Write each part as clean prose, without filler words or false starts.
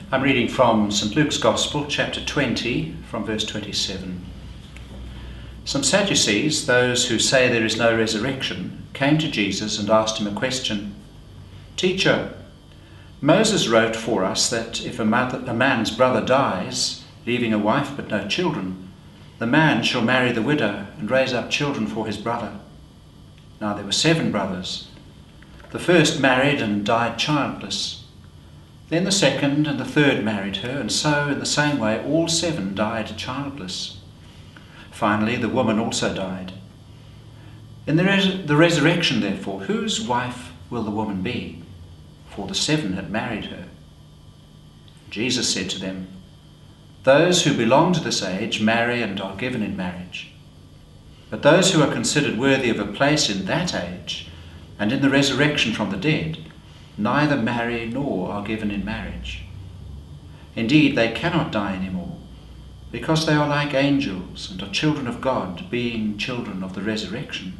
I'm reading from St. Luke's Gospel, chapter 20, from verse 27. Some Sadducees, those who say there is no resurrection, came to Jesus and asked him a question. "Teacher, Moses wrote for us that if a man's brother dies, leaving a wife but no children, the man shall marry the widow and raise up children for his brother. Now there were 7 brothers. The first married and died childless. Then the second and the third married her, and so in the same way all 7 died childless. Finally the woman also died. In the resurrection, therefore, whose wife will the woman be? For the 7 had married her." Jesus said to them, "Those who belong to this age marry and are given in marriage. But those who are considered worthy of a place in that age and in the resurrection from the dead neither marry nor are given in marriage. Indeed, they cannot die anymore, because they are like angels and are children of God, being children of the resurrection.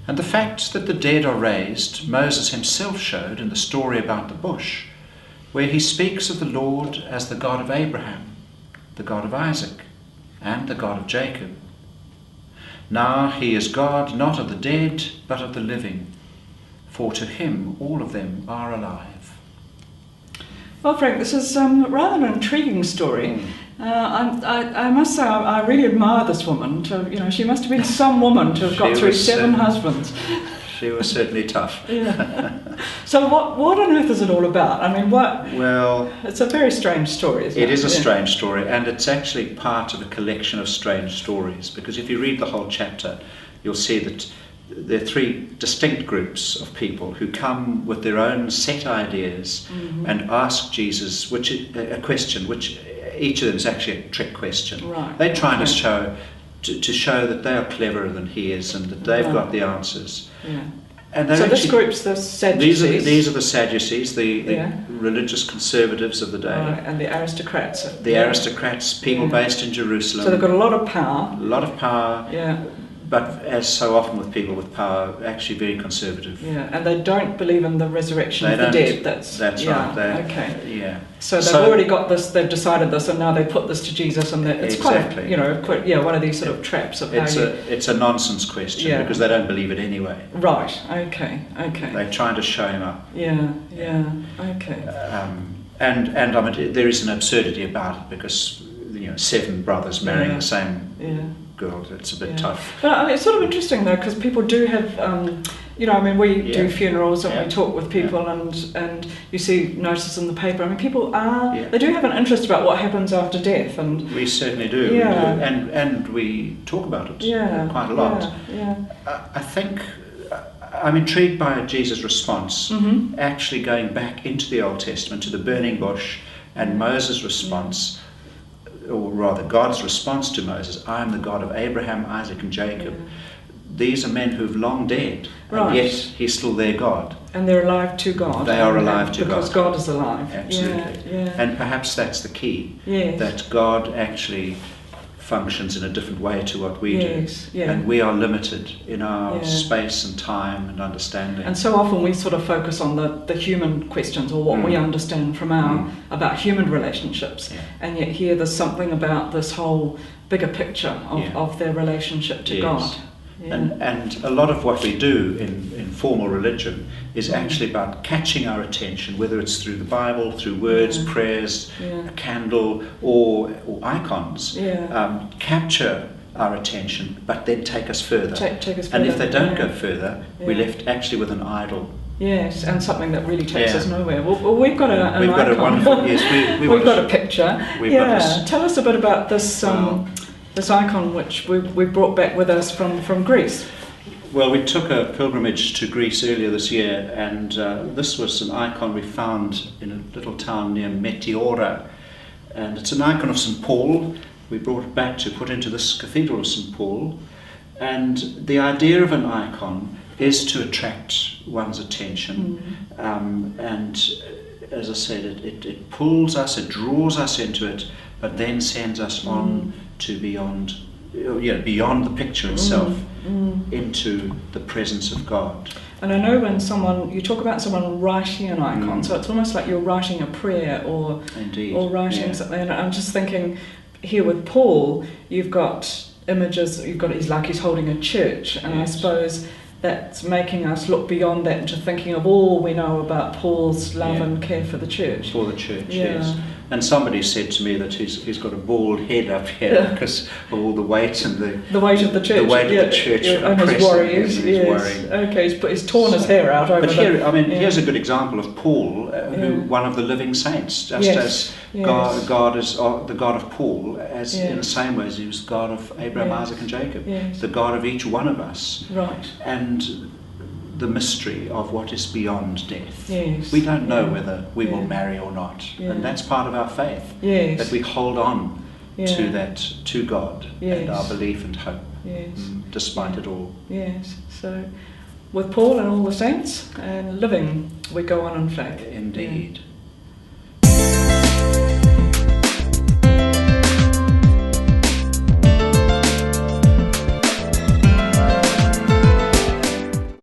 And the fact that the dead are raised, Moses himself showed in the story about the bush, where he speaks of the Lord as the God of Abraham, the God of Isaac, and the God of Jacob. Now he is God not of the dead, but of the living, for to him all of them are alive." Well, Frank, this is rather an intriguing story. I must say I really admire this woman. She must have been some woman to have got through 7 husbands. She was certainly tough. Yeah. So what on earth is it all about? I mean, Well, it's a very strange story, isn't it? It is a strange story, and it's actually part of a collection of strange stories, because if you read the whole chapter, you'll see that there are 3 distinct groups of people who come with their own set ideas and ask Jesus a question, which each of them is actually a trick question. Right. They're trying to show that they are cleverer than he is and that they've got the answers. Yeah. And so this group's the Sadducees. These are the Sadducees, the religious conservatives of the day. Right, and the aristocrats. The aristocrats, people based in Jerusalem. So they've got a lot of power. A lot of power. Yeah. But as so often with people with power, actually very conservative. Yeah, and they don't believe in the resurrection of the dead. That's right. Okay. Yeah. So they've already got this. They've decided this, and now they put this to Jesus, and it's exactly. quite one of these sort of traps of it's a nonsense question because they don't believe it anyway. Right. Okay. They're trying to show him up. Yeah. Okay. And I mean, there is an absurdity about it because 7 brothers marrying the same. Girl, it's a bit tough. But I mean, it's sort of interesting though, because people do have, we do funerals and we talk with people, and you see notices in the paper. I mean, people they do have an interest about what happens after death, and we certainly do. Yeah. We do. And we talk about it quite a lot. Yeah. I think I'm intrigued by Jesus' response, actually going back into the Old Testament to the burning bush, and Moses' response. Or rather God's response to Moses, "I am the God of Abraham, Isaac and Jacob." These are men who've long dead, and yet he's still their God. And they're alive to God. They are alive to God. Because God is alive. Absolutely. Yeah. And perhaps that's the key, yes. that God actually functions in a different way to what we do. And we are limited in our space and time and understanding. And so often we sort of focus on the human questions, or what we understand from about human relationships. And yet here there's something about this whole bigger picture of their relationship to God. Yeah. And a lot of what we do in formal religion is actually about catching our attention, whether it's through the Bible, through words, prayers, a candle, or icons. Capture our attention, but then take us further. Take us further. And if they don't go further, we're left actually with an idol. Yes, and something that really takes us nowhere. Well, we've got an we've got icon. A wonderful. Yes, we've got a picture. We've got this. Tell us a bit about this. This icon which we brought back with us from Greece. Well, we took a pilgrimage to Greece earlier this year, and this was an icon we found in a little town near Meteora, and it's an icon of St. Paul. We brought it back to put into this cathedral of St. Paul, and the idea of an icon is to attract one's attention, and as I said, it pulls us, it draws us into it, but then sends us on to beyond beyond the picture itself, into the presence of God. And I know when you talk about someone writing an icon, so it's almost like you're writing a prayer or writing something. And I'm just thinking here with Paul, you've got images, he's holding a church, and I suppose that's making us look beyond that into thinking of all we know about Paul's love and care for the church. For the church, yes. And somebody said to me that he's got a bald head up here because of all the weight and the weight of the church. The weight of the church and his worries. Okay, he's torn his hair out over. But here's a good example of Paul, one of the living saints, just as God is the God of Paul, as in the same way as he was God of Abraham, Isaac, and Jacob, the God of each one of us. Right. And the mystery of what is beyond death. Yes. We don't know whether we will marry or not, and that's part of our faith. Yes. That we hold on to God and our belief and hope, despite it all. Yes. So, with Paul and all the saints and living, we go on in faith. Indeed.